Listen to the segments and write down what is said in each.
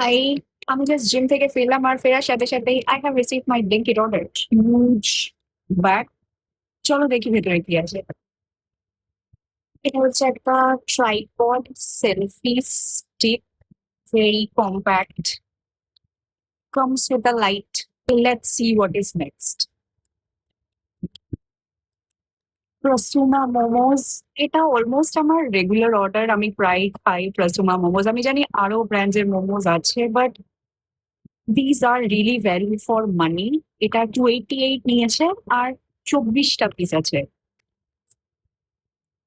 I আমি just gym থেকে ফিরলাম আর ফেরার সাথে সাথেই I have receive my Blinkit order. Huge bag. চলো দেখি ভেতরে কি আছে। এটা হচ্ছে একটা tripod selfie stick, very compact, comes with a light. Let's see what is next. Prasuma momos. এটা অলমোস্ট আমার রেগুলার অর্ডার, আমি প্রায় খাই প্রসুমা মোমোজ। আমি জানি আরো ব্র্যান্ডস এর মোমোজ আছে, but these are really value for money. এটা 288 নিয়েছে আর 24টা পিস আছে।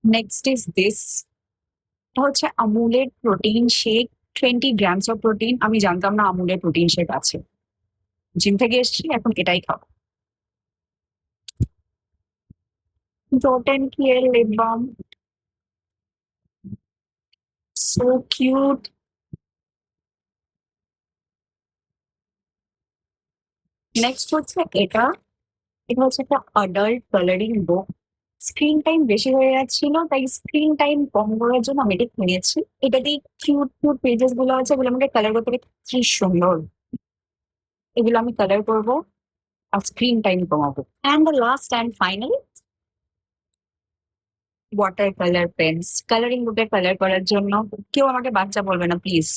Next is this. এটা হচ্ছে আমুলের protein shake, 20 grams of protein. আমি জানতাম না আমুলের প্রোটিন শেক আছে। জিম থেকে এসেছি, এখন এটাই খাবো। ডট অ্যান্ড কি এর lip balm, so cute. Next হচ্ছে এটা। এটা হচ্ছে একটা অ্যাডাল্ট কালারিং বুক। স্ক্রিন টাইম বেশি হয়ে যাচ্ছিল, তাই স্ক্রিন টাইম কম করার জন্য আমি এটা কিনেছি। এটা দিয়ে কিউট কিউট পেজেস গুলো আছে, এগুলো আমাকে কালার করতে হবে। কি সুন্দর! এগুলো আমি কালার করবো আর স্ক্রিন টাইম কমাবো। And the last and final, watercolour pens, colouring বুকে কালার করার জন্য। কেউ আমাকে বাচ্চা বলবে না please.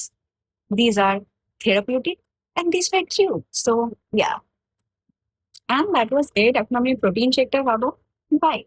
These are therapeutic and this are cute, so yeah. And that was it. এখন আমি প্রোটিন শেকটা খাবো। বাই।